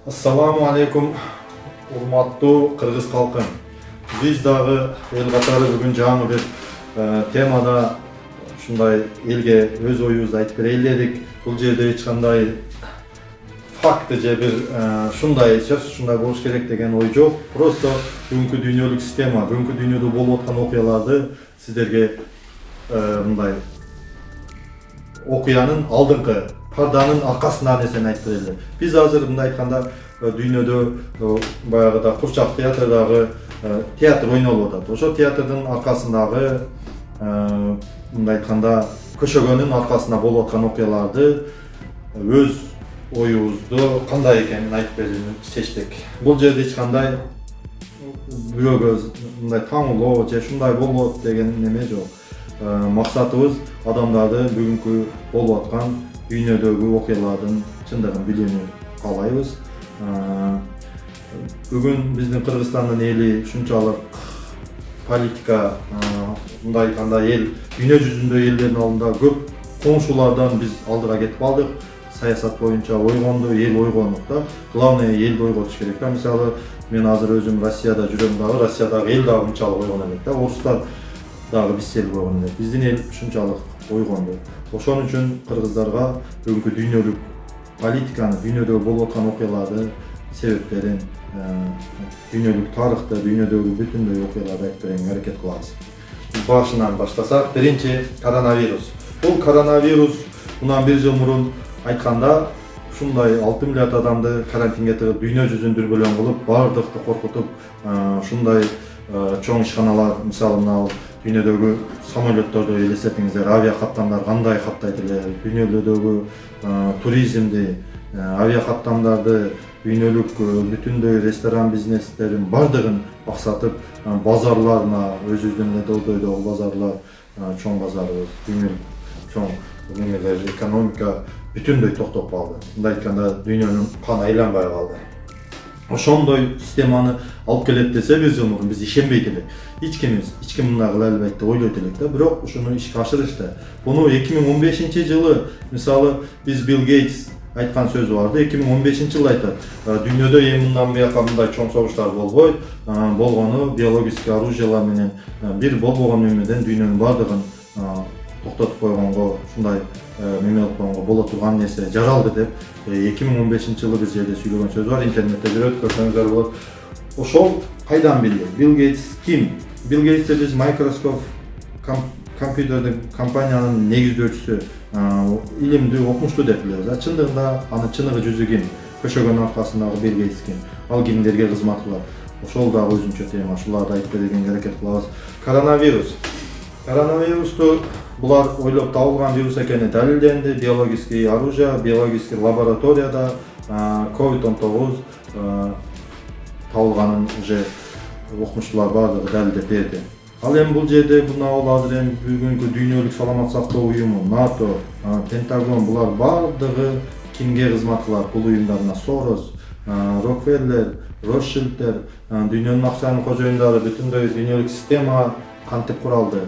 Assalamu alaikum, urmatlı Kırgız halkı. Biz dağı el qatarı bugün жаңы bir temada şunday elge öz oyubuzdu aytып bereyledik. Бұл жерде hech qanday faktice bir şunday söz, şunday boluş gerek деген ой жоқ. Просто бүгүнкү дүйнөлүк система, бүгүнкү дүйнөдө болуп аткан окуяларды сиздерге мындай окуянын алдыңкы парданын аркасынан эсен айтып берели. Биз азыр мындай айтканда дүйнөдө баягыда Курчак театрдагы театр ойнолуп атат. Ошо театрдын аркасындагы мындай айтканда көшөгөнүн аркасында болуп аткан окуяларды өз оюбузду кандай экенин айтып берүүнү чечтик. Бул жерде эч кандай бирөөгө мындай таңылоо же шундай болот деген неме жок. Максатыбыз адамдарды бүгүнкү болуп аткан дүйнөдөгү окуялардын чындыгын билүүнү каалайбыз. Бүгүн биздин Кыргызстандын эли ушунчалык политика мындай айтканда эл дүйнө жүзүндө элдердин алдында көп коңшулардан биз алдыга кетип калдык. Саясат боюнча ойгонду, эл ойгондук да. Главное элди ойготуш керек да. Мисалы мен азыр өзүм Россияда жүрөм дагы, Россиядагы эл дагы мынчалык ойгоно элек да. Орустар дагы биз сел ойгоно элек. Биздин эл ушунчалык ойгонду. Ошон үчүн кыргыздарга бүгүнкү дүйнөлүк политиканы, дүйнөдө болуп аткан окуяларды, себептерин, дүйнөлүк тарыхты, дүйнөдөгү бүтүндөй окуяларды айтып берүүгө аракет кылабыз. Башынан баштасак, биринчи коронавирус. Бул коронавирус мындан 1 жыл мурун айтканда ушундай 6 миллиард адамды карантинге тыгып, дүйнө жүзүн дүрбөлөң кылып, бардыкты коркутуп, ушундай чоң ишканалар, мисалы мына дүйнөдөгү самолетторду элестетиңиздер, авиа каттамдар кандай каттайт эле, дүйнөдөгү туризмди, авиа каттамдарды, дүйнөлүк бүтүндөй ресторан бизнестерин бардыгын аксатып, базарларына, өзүбүздүн эле долдойдогу базарлар, чоң базарыбыз, дүйнөлүк чоң немелер, экономика бүтүндөй токтоп калды. Мындай айтканда дүйнөнүн каны айланбай калды. Ошондой системаны алып келет десе 1 жыл мурун биз ишенбейт элек. Эч ким мындай кыла албайт деп ойлойт элек да, бирок ушуну ишке ашырышты. Буну 2015-жылы мисалы биз Билл Гейтс айткан сөзү барды. 2015-жылы айтат. Дүйнөдө эми мындан бияка мындай чоң согуштар болбойт. Болгону биологический оружиялар менен бир болбогон эмеден дүйнөнүн бардыгын токтотуп койгонго, ушундай неме кылып койгонго боло турган нерсе жаралды деп 2015-жылы бир жерде сүйлөгөн сөз бар. Интернетте жүрөт, көрсөңүздөр болот. Ошол кайдан билди? Билл Гейтс ким? Билл Гейтс биз Microsoft компьютердик компаниянын негиздөөчүсү, илимдүү, окумуштуу деп билебиз. Чындыгында анын чыныгы жүзү ким? Көшөгөнүн аркасындагы Билл Гейтс ким? Ал кимдерге кызмат кылат? Ошол дагы өзүнчө тема. Ушуларды айтып берүүгө аракет кылабыз. Коронавирус. Коронавирусту булар ойлоп табылган вирус экени далилденди. Биологический оружие, биологический лабораторияда COVID-19 табылганын уже окумуштуулар бардыгы далилдеп берди. Ал эми бул жерде ал азыр эми бүгүнкү дүйнөлүк саламат сактоо уюму, НАТО, Пентагон булар бардыгы кимге кызмат кылат? Бул уюмдарына Сорос, Рокфеллер, Ротшильдтер, дүйнөнүн акчанын кожоюндары, бүтүндөй дүйнөлүк система кантип куралды?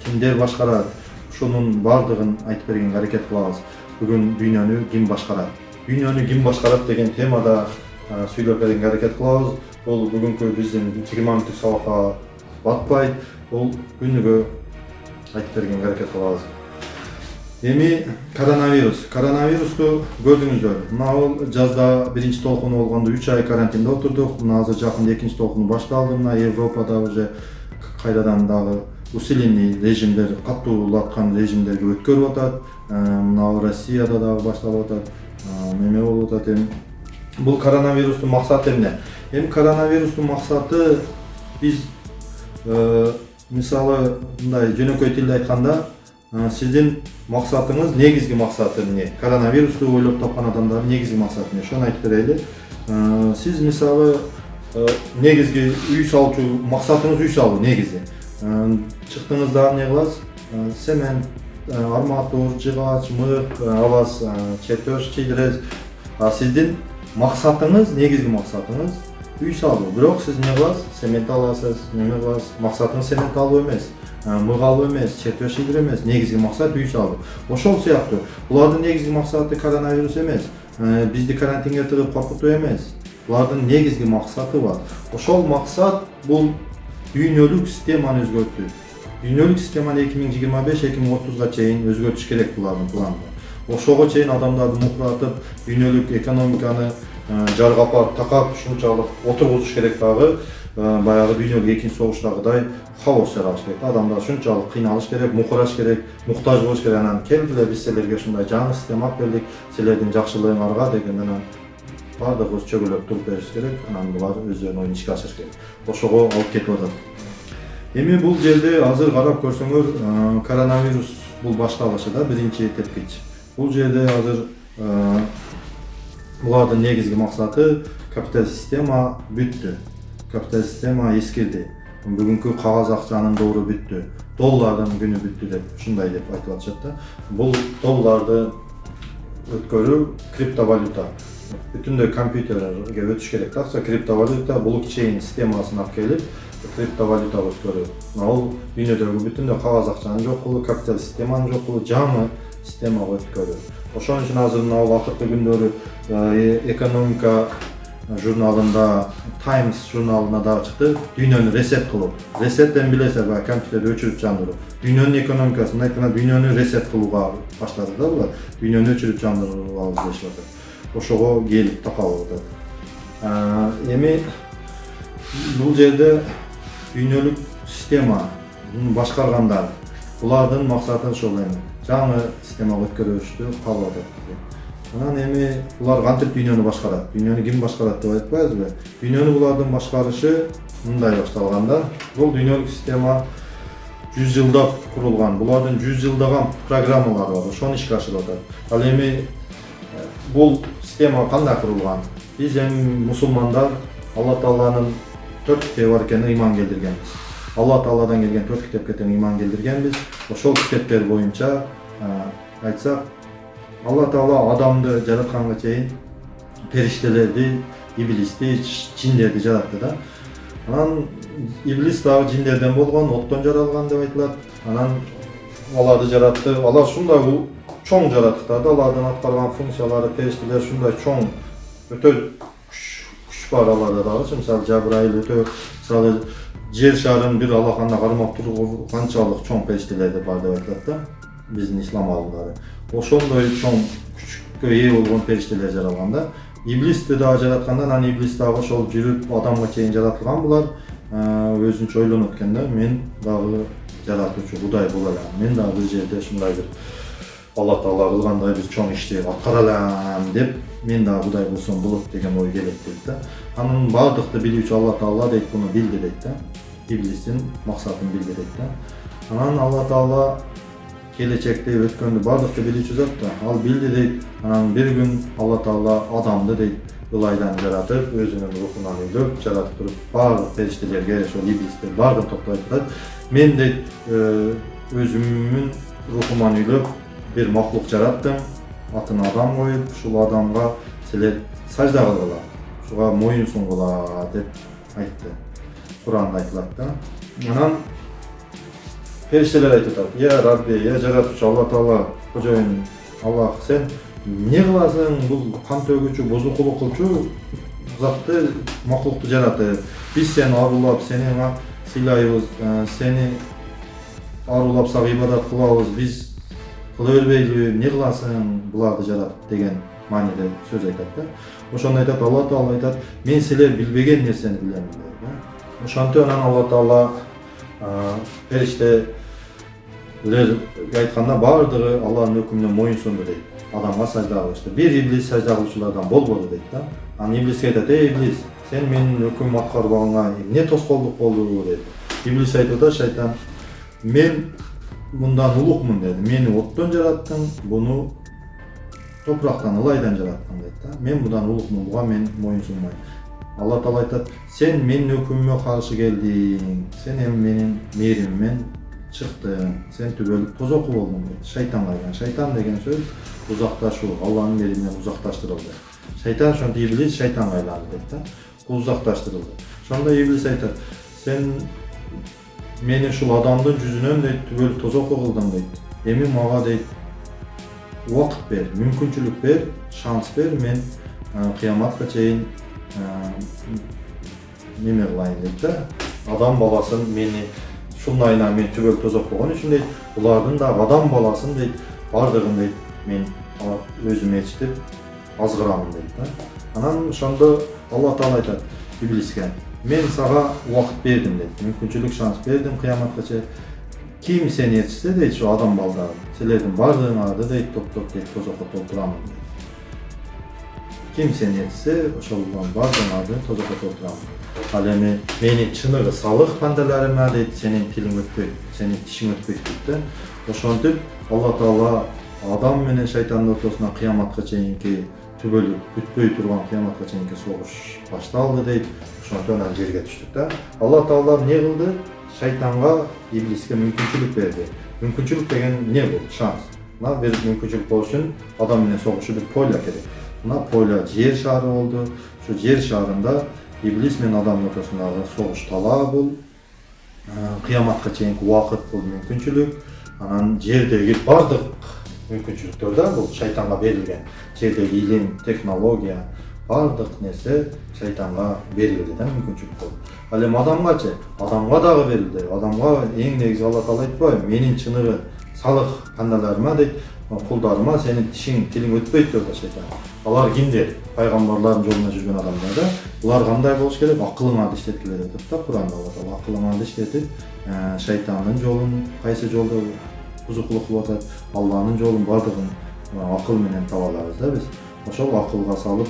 Кимдер башкарат? Ушунун бардыгын айтып бергенге аракет кылабыз. Бүгүн дүйнөнү ким башкарат? Дүйнөнү ким башкарат деген темада сүйлөп бергенге аракет кылабыз. Бул бүгүнкү биздин 20 мүнөттүк сабакка батпайт. Бул күнүгө айтып бергенге аракет кылабыз. Эми коронавирус. Коронавирусту көрдүңүздөр. Мына жазда биринчи толкуну болгондо 3 ай карантинде отурдук. Мына азыр жакында экинчи толкуну башталды. Мына Европада уже кайрадан дагы усиленный режимдер, каттуулаткан режимдерге өткөрүп атат. Мына Россияда дагы башталып атат. Неме болуп атат эми. Бул коронавирустун максаты эмне? Эми коронавирустун максаты биз мисалы мындай жөнөкөй тилде айтканда, сиздин максатыңыз, негизги максаты эмне? Коронавирусту ойлоп тапкан адамдардын негизги максаты эмне? Ошону айтып берели. Сиз мисалы негизги үй салчу максатыңыз үй салуу негизи. Чыктыңыз дагы эмне кыласыз? Семент, арматур, жыгач, мык аласыз, чертеж чийдиресиз. Сиздин максатыңыз, негизги максатыңыз үй салуу. Бирок сиз эмне кыласыз? Семент аласыз, неме кыласыз? Максатыңыз семент алуу эмес. мык алуу эмес, чертеж чийдирүү эмес, негизги максат үй салуу. Ошол сыяктуу булардын негизги максаты коронавирус эмес. bizdi karantинге тыгып коркутуу эмес. Булардын негизги максаты бар. Ошол максат бул дүйнөлүк системаны өзгөртүү. Дүйнөлүк системаны 2025-2030га чейин өзгөртүш керек булардын планы. Ошого чейин адамдарды мукуратып, дүйнөлүк экономиканы жаргап такап ушунчалык отургузуш керек дагы. Баягы дүйнөлүк экинчи согуштагыдай хаос жаратыш керек. Адамдар ушунчалык кыйналыш керек, мукураш керек, муктаж болуш керек. Анан келгиле биз силерге ушундай жаңы система алып келдик, силердин жакшылыгыңарга деген менен бардыгыбыз чөгөлөп туруп бериш керек. Анан булар өздөрүнүн оюн ишке ашырыш керек. Ошого алып кетип атат. Эми бул жерде азыр карап көрсөңөр, коронавирус бул башталышы да биринчи тепкич. Бул жерде азыр булардын негизги максаты капиталист система бүттү. Капиталист система эскирди. Бүгүнкү кагаз акчанын доору бүттү. Доллардын күнү бүттү деп ушундай деп айтып атышат да. Бул долларды өткөрүү криптовалюта. Бүтүндөй компьютерге өтүш керек да. Криптовалюта блокчейн системасын алып келип, криптовалюта өткөрүү. Ал дүйнөдөгү бүтүндөй кагаз акчанын жок кылуу, капиталист системанын жок кылуу, жаңы системага өткөрүү. Ошон үчүн азыр ал акыркы күндөрү экономика журналында, Times журналына да чыкты. Дүйнөнү ресет кылуу. Ресеттен билесиз, компьютерди өчүрүп жандыруу. Дүйнөнүн экономикасын айтканда дүйнөнү ресет кылууга баштады да булар. Дүйнөнү өчүрүп жандыруу дешип атат. Ошого келип такалып атат. Эми бул жерде дүйнөлүк система башкаргандар булардын максаты ошол эми. Жаңы системага өткөрүштү калып атат. Анан эми булар кантип дүйнөнү башкарат? Дүйнөнү ким башкарат деп айтпайбызбы? Дүйнөнү булардын башкарышы мындай башталган да. Бул дүйнөлүк система 100 жылдап курулган. Булардын 100 жылдаган программалары бар. Ошону ишке ашырып атат. Ал эми бул система кандай курулган? Биз эми мусулмандар Алла Тааланын 4 китеби бар экенине ыйман келтиргенбиз. Алла Тааладан келген 4 китепке тең ыйман келтиргенбиз. Ошол китептер боюнча айтсак, Алла Таала адамды жаратканга чейин периштелерди, иблисти, жиндерди жаратты да. Анан иблис дагы жиндерден болгон, оттон жаралган деп айтылат. Анан аларды жаратты. Алар ушундай чоң жаратыктар да, алардын аткарган функциялары, периштелер ушундай чоң, өтө күч бар аларда дагы. Мисалы Жабраил өтө, мисалы жер шарын бир алаканда кармап турганчалык чоң периштелер бар деп айтылат да. Биздин ислам алымдары. Ошондой чоң күчкө ээ болгон периштелер жаралган да. Иблисти дагы жаратканда, анан иблис дагы ошол жүрүп адамга чейин жаратылган булар. Өзүнчө ойлонуп экен да, мен дагы жаратуучу Кудай боло элем. Мен дагы бир жерде ушундай бир Алла Таала кылгандай бир чоң ишти аткара элем деп, мен дагы Кудай болсом болот деген ой келет дейт да. Анын бардыкты билүүчү Алла Таала дейт, буну билди дейт да. Иблистин максатын билди дейт да. Анан Алла Таала келечекте өткөндү бардыкты билүүчү зат да. Ал билди дейт. Анан бир күн Алла Таала адамды дейт ылайдан жаратып, өзүнүн рухунан үйлөп жаратып туруп, бардык периштелерге, ошол иблистер бардыгын топтоп атат. Мен дейт өзүмдүн рухуман үйлөп бир маклук жараттым. Атын адам коюп, ушул адамга силер сажда кылгыла, ушуга моюн сунгула деп айтты. Куранда айтылат да. Анан периштелер айтып атат: "Я Рабби, я жаратуучу Алла Таала, Кожоюн Аллах, сен не кыласың? Бул кан төгүүчү, бузукулук кылчу затты, маклукту жаратып, биз сени арулап, сени сыйлайбыз, сени арулап сага ибадат кылабыз, биз кыла бербейлиби? Не кыласың буларды жаратып?" деген мааниде сөз айтат да. Ошондо айтат, Алла Таала айтат: "Мен силер билбеген нерсени билем" дейт да. Ошентип анан Алла Таала периштелер айтканда бардыгы Алланын өкүмүнө моюн сунду дейт. Адамга сажда кылышты. Бир иблис сажда кылуучулардан болбоду дейт да. Анан иблиске айтат: "Эй иблис, сен менин өкүм аткарбагыңа эмне тоскоолдук болду?" дейт. Иблис айтып атат, шайтан: "Мен мындан улукмун" деди. "Мени оттон жараттың, буну топурактан, ылайдан жараттың" дейт да. "Мен мындан улукмун, буга мен моюн сунбайм." Алла Таала айтат: "Сен менин өкүмүмө каршы келдиң. Сен эми менин мээриммен чыктың. Сен түбөлүк тозоку болдуң" дейт. Шайтанга айткан. Шайтан деген сөз узакташуу, Алланын мээриминен узакташтырылды. Шайтан ошондо иблис шайтанга айланды дейт да. Узакташтырылды. Ошондо иблис айтат: "Сен мени ушул адамдын жүзүнөн дейт түбөлүк тозоку кылдың" дейт. "Эми мага дейт убакыт бер, мүмкүнчүлүк бер, шанс бер, мен кыяматка чейин неме кылайын дейт да. Адам баласын мени ушундайына мен түбөл тозок болгон үчүн дейт, булардын да адам баласын дейт, бардыгын дейт, мен өзүм ээрчитип азгырамын дейт да. Анан ошондо Алла Таала айтат иблиске: мен сага убакыт бердим дейт, мүмкүнчүлүк, шанс бердим кыяматка чейин. Ким сени ээрчитсе дейт, ушу адам балдарын, силердин бардыгыңарды дейт, топтоп дейт, тозокко толтурамын дейт. Ким сени ээрчитсе, ошолордун бардыгыңарды тозокко толтурамын. Ал эми менин чыныгы салык бандаларыма дейт, сенин тилиң өтпөйт, сенин тишиң өтпөйт дейт да. Ошентип Алла Таала адам менен шайтандын ортосуна кыяматка чейинки түбөлүк бүтпөй турган кыяматка чейинки согуш башталды дейт. Ошондон анан жерге түштүк да. Алла Таала эмне кылды? Шайтанга, иблиске мүмкүнчүлүк берди. Мүмкүнчүлүк деген эмне бул? Шанс. Мына бир мүмкүнчүлүк болуш үчүн адам менен согушуу бир поле керек. Мына поле жер шары болду. Ушу жер шарында иблис менен адамдын ортосундагы согуш талаа бул. Кыяматка чейинки убакыт бул мүмкүнчүлүк. Анан жердеги бардык мүмкүнчүлүктөр да бул шайтанга берилген. Жердеги илим, технология, бардык нерсе шайтанга берилди да, мүмкүнчүлүк болду. Ал эми адамгачы? Адамга дагы берилди. Адамга эң негизи Алла Таала айтпайбы? Менин чыныгы салык бандаларыма дейт, кулдарыма сенин тишиң, тилиң өтпөйт деп шайтан. Алар кимдер? Пайгамбарлардын жолунда жүргөн адамдар да. Булар кандай болуш керек? Акылыңарды иштеткиле деп да Куранда Алла Таала. Акылыңарды иштетип, шайтандын жолун, кайсы жолдо бузукулук кылып атат, Алланын жолун бардыгын акыл менен таба алабыз да биз. Ошол акылга салып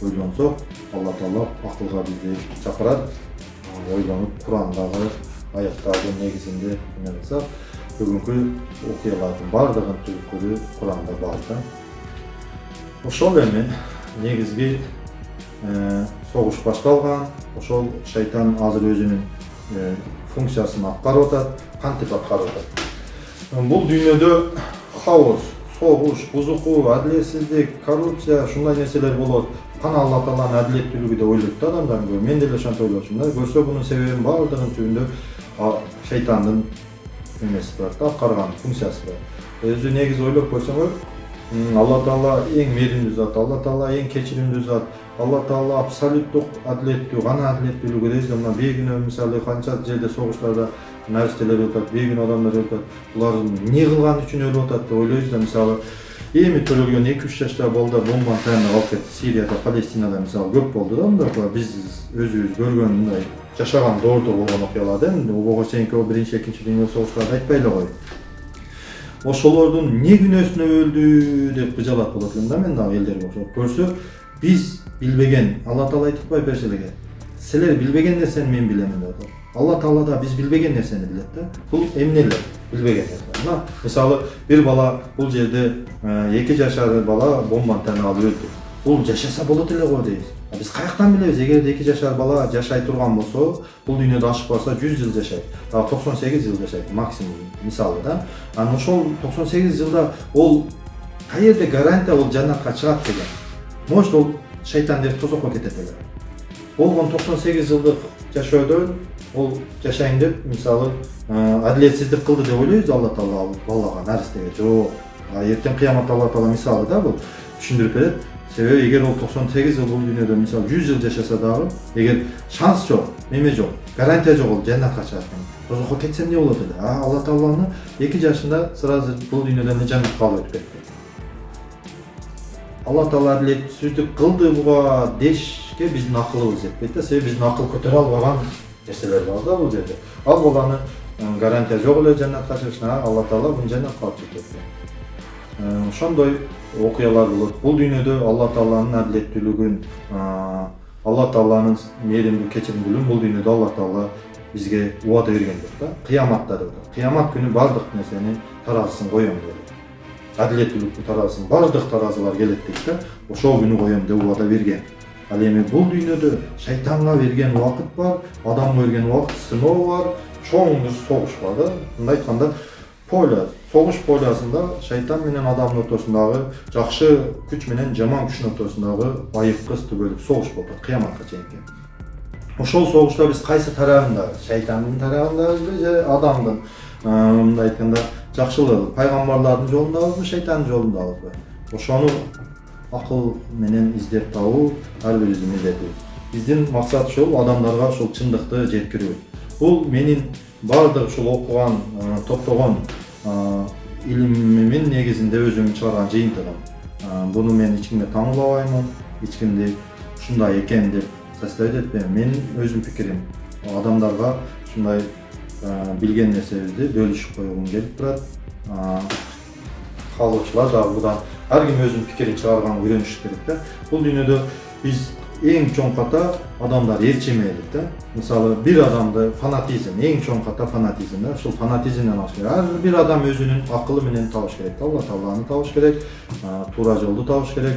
ойлонсок, Алла Таала акылга бизди чакырат. Ойлонуп Курандагы аяттардын негизинде эме кылсак, бүгүнкү окуялардын бардыгын түпкүрү Куранда бар да. Ошол эми негизги согуш башталган. Ошол шайтан азыр өзүнүн функциясын аткарып атат. Кантип аткарып атат? Бул дүйнөдө хаос, согуш, бузуку, адилетсиздик, коррупция, ушундай нерселер болот. Кана Алла Тааланын адилеттүүлүгү деп ойлойт да адамдар. Мен деле ошентип ойлочумун да. Көрсө бунун себебин бардыгын түбүндө шайтандын эмеси бар да, аткарган функциясы бар. Өзү негизи ойлоп көрсөңөр, Алла Таала эң мээримдүү зат, Алла Таала эң кечиримдүү зат, Алла Таала абсолюттук адилеттүү, гана адилеттүүлүгү резде мына бейгүнөө мисалы канча жерде согуштарда наристелер өтөт, бейгүнөө адамдар өтөт. Булар эмне кылган үчүн өлүп атат деп ойлойбуз да. Мисалы эми төрөлгөн 2-3 жаштагы балдар бомбанын тайына калып кетти. Сирияда, Палестинада мисалы көп болду да мындай. Биз өзүбүз көргөн мындай жашаган доордо болгон окуялар да. Буга чейинки 1-2 дүйнөлүк согуштарды айтпай эле кой. Ошолордун эмне күнөөсүнө өлдү деп кыжалат болот элем да, мен дагы элдерге окшоп. Көрсө биз билбеген, Алла Таала айтып койбойбу периштелерге? Силер билбеген нерсени мен билемин деп. Алла Таала да биз билбеген нерсени билет да. Бул эмнелер? Билбеген нерсе. Мына мисалы бир бала бул жерде 2 жашар бала бомбанын тайына алып өлдү. Бул жашаса болот эле го дейбиз. Биз каяктан билебиз? Эгерде 2 жашар бала жашай турган болсо, бул дүйнөдө ашып барса 100 жыл жашайт. 98 жыл жашайт максимум мисалы да. Анан ошол 98 жылда ол каерде гарантия ол жаннатка чыгат деген. Может ол шайтан деп тозокко кетет эле. Болгон 98 жылдык жашоодон ол жашайын деп мисалы адилетсиздик кылды деп ойлойбуз Алла Таала балага, наристеге. Жок. Эртең кыяматта Алла Таала мисалы да бул түшүндүрүп берет. Себеби эгер ол 98 жыл бул дүйнөдө мисалы 100 жыл жашаса дагы, эгер шанс жок, неме жок, гарантия жок ол жаннатка чыгат. Тозокко кетсе эмне болот эле? Алла Тааланы 2 жашында сразу бул дүйнөдөн жаннатка алып өтүп кетти. Алла Таала адилетсиздик кылды буга дешке биздин акылыбыз жетпейт да. Себеби биздин акыл көтөрө албаган нерселер бар да бул жерде. Ал баланы гарантия жок эле жаннатка чыгышына, Алла Таала буну жаннатка алып кетти. Ошондой окуялар болот. Бул дүйнөдө Алла Тааланын адилеттүүлүгүн, Алла Тааланын мээримдүү кечиримдүүлүгүн бул дүйнөдө Алла Таала бизге убада берген жок да. Кыяматта деп. Кыямат күнү бардык нерсени таразысын коём деп. Адилеттүүлүктүн таразысын бардык таразылар келет дейт да. Ошол күнү коём деп убада берген. Ал эми бул дүйнөдө шайтанга берген убакыт бар, адамга берген убакыт сыноо бар, чоң бир согуш бар да. Мындай айтканда поле, согуш полесинде шайтан менен адамдын ортосундагы жакшы күч менен жаман күчтүн ортосундагы байыпкы түбөлүк согуш болот кыяматка чейинки. Ошол согушта биз кайсы тарабында, шайтандын тарабындабызбы же адамдын, мындай айтканда жакшылыгы пайгамбарлардын жолундабызбы, шейтандын жолундабызбы? Ошону акыл менен издеп табуу ар бирибиздин милдетибиз. Биздин максат ушул адамдарга ушул чындыкты жеткирүү. Бул менин бардык ушул окуган, топтогон илимимин негизинде өзүм чыгарган жыйынтыгым. Буну мен эч кимге таңбабаймын, эч кимди ушундай экен деп составить этпейм. Менин өзүм пикирим. Адамдарга ушундай билген нерсебизди бөлүшүп койгум келип турат. Каалоочулар дагы будан ар ким өзүнүн пикирин чыгарганга үйрөнүш керек да. Бул дүйнөдө биз эң чоң ката адамдар ээрчемелик да. Мисалы бир адамды фанатизм, эң чоң ката фанатизм да. Ушул фанатизмден алыш керек. Ар бир адам өзүнүн акылы менен табыш керек. Алла Тааланы табыш керек, туура жолду табыш керек.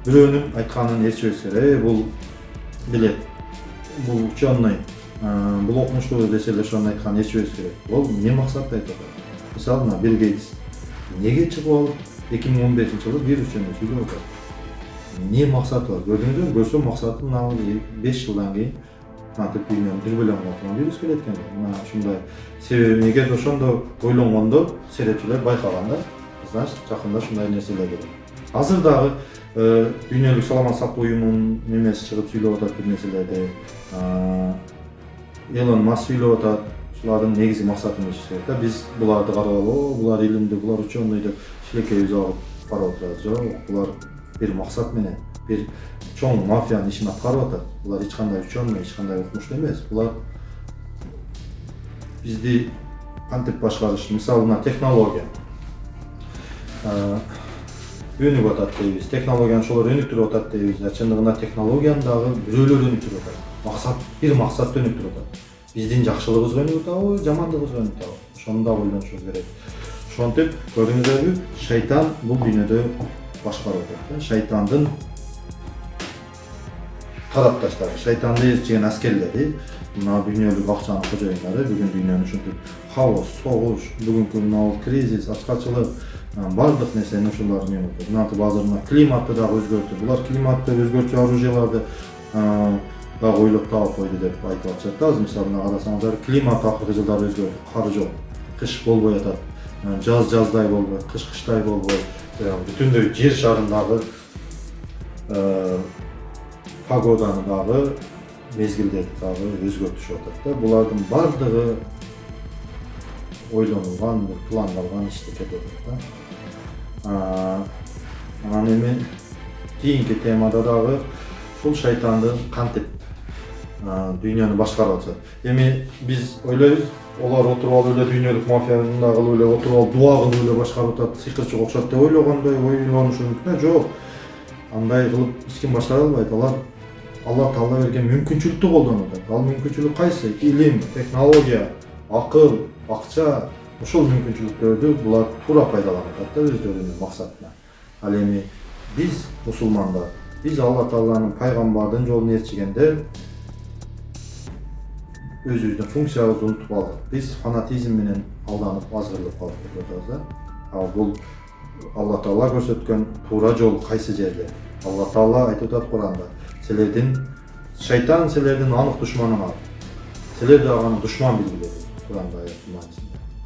Бирөөнүн айтканын ээрчебес керек. Бул билет. Бул ученый, бул окумуштуу десе эле ошонун айтканын ээрчебес керек. Ол эмне максатта айтып атат? Мисалы, Билл Гейтс неге чыгып алып 2015-жылы вирус жөнүндө сүйлөп атат? Не максаты бар? Көрдүңүзбү? Көрсө максаты мына 5 жылдан кийин кантип дүйнөнү дүрбөлөң кылган вирус келет экен. Мына ушундай себеби эгерде ошондо ойлонгондо серепчилер байкаганда, значит жакында ушундай нерселер болот. Азыр дагы дүйнөлүк саламат сактоо уюмунун немеси чыгып сүйлөп атат бир нерселерди. Элон Маск сүйлөп атат. Булардын негизги максаты эмес керек да. Биз буларды карап алып, булар илимдүү, булар ученый деп шилекейибизди алып карап отурабыз. Жок, булар бир максат менен, бир чоң мафиянын ишин аткарып атат. Булар эч кандай ученый, эч кандай окумуштуу эмес. Булар бизди кантип башкарыш, мисалы мына технология. Өнүгүп атат дейбиз. Технологияны ошолор өнүктүрүп атат дейбиз. Чындыгында технологияны дагы бирөөлөр өнүктүрүп атат. Максат бир максатты өнүктүрүп атат. Биздин жакшылыгыбызга өнүгүп атабы, жамандыгыбызга өнүгүп атабы? Ошону да ойлонушубуз керек. Ошентип, көрдүңүздөрбү, шайтан бул дүйнөдө башкарып атат. Шайтандын тарапташтары, шайтанды ээрчиген аскерлери, мына дүйнөлүк акчанын кожоюндары бүгүн дүйнөнү ушинтип хаос, согуш, бүгүнкү мына кризис, ачкачылык, бардык нерсени ушулар менен мынтип азыр мына климатты дагы өзгөртүп, булар климатты өзгөртүүчү оружияларды дагы ойлоп таап койду деп айтып атышат. Азыр мисалы мына карасаңыздар, климат акыркы жылдары өзгөрдү, кар жок, кыш болбой атат, жаз жаздай болбойт, кыш кыштай болбойт. Бүтүндөй жер шарындагы погоданы дагы, мезгилдерди дагы өзгөртүшүп атат да. Булардын бардыгы ойлонулган, пландалган иште кетип атат да. Анан эми кийинки темада дагы ушул шайтандын кантип дүйнөнү башкарып атат. Эми биз ойлойбуз, олар отуруп алып эле дүйнөлүк мафияны мындай кылып эле отуруп алып дуа кылып эле башкарып атат, сыйкырчыга окшоп деп ойлогондой ойлонушу мүмкүн. Жок. Андай кылып эч ким башкара албайт. Алар Алла Таала берген мүмкүнчүлүктү колдонуп атат. Ал мүмкүнчүлүк кайсы? Илим, технология, акыл, акча. Ушул мүмкүнчүлүктөрдү булар туура пайдаланып атат да өздөрүнүн максатына. Ал эми биз мусулмандар, биз Алла Тааланын пайгамбардын жолун ээрчигенде өзүбүздүн функциябызды унутуп алдык. Биз фанатизм менен алданып, азгырылып калып жатабыз да. Бул Алла Таала көрсөткөн туура жол кайсы жерде? Алла Таала айтып атат Куранда, силердин шайтан силердин анык душманыңар. Силер дагы аны душман билгиле. Куранда аят.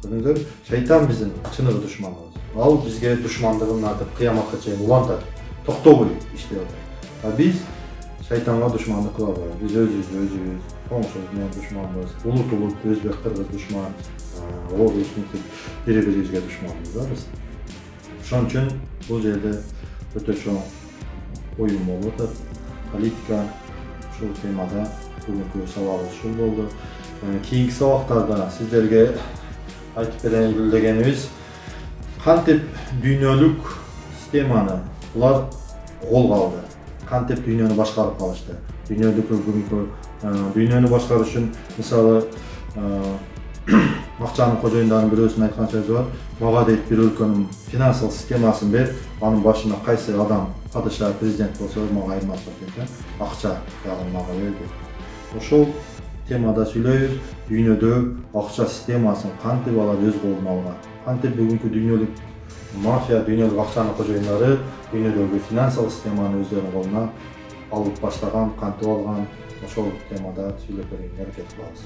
Көрдүңүздөр, шайтан биздин чыныгы душманыбыз. Ал бизге душмандыгын айтып кыяматка чейин улантат. Токтобой иштеп атат. Биз шайтанга душмандык кыла албайбыз. Биз өзүбүз коңшубуз менен душманбыз. Улут, өзбек, кыргыз душман, орус мынтип бири-бирибизге душманбыз да биз. Ошон үчүн бул жерде өтө чоң оюн болуп атат. Политика ушул темада бүгүнкү сабагыбыз ушул болду. Кийинки сабактарда сиздерге айтып берейин дегенибиз, кантип дүйнөлүк системаны булар колго алды, кантип дүйнөнү башкарып калышты. Дүйнөнү башкарыш үчүн мисалы акчанын кожоюндарынын бирөөсүнүн айткан сөзү бар. Мага дейт бир өлкөнүн финансылык системасын бер, анын башына кайсы адам падыша, президент болсо мага айырмасы жок дейт. Акча дагы мага берди. Ошол темада сүйлөйбүз. Дүйнөдө акча системасын кантип алар өз колуна алган, кантип бүгүнкү дүйнөлүк мафия, дүйнөлүк акчанын кожоюндары дүйнөдөгү финансылык системаны өздөрүнүн колуна алып баштаган, кантип алган, ошол темада сүйлөп берүүгө аракет кылабыз.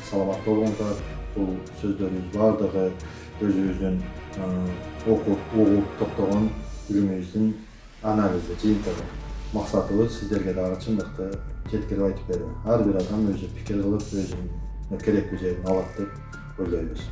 Саламатта болуңуздар. Бұл сөздөрүбүз бардыгы өзүбүздүн окуп угуп топтогон билимибиздин анализи, жыйынтыгы. Максатыбыз сиздерге дагы чындыкты жеткирип айтып берүү. Ар бир адам өзү пикир кылып, өзүнүн керектүү жерин алат деп ойлойбуз.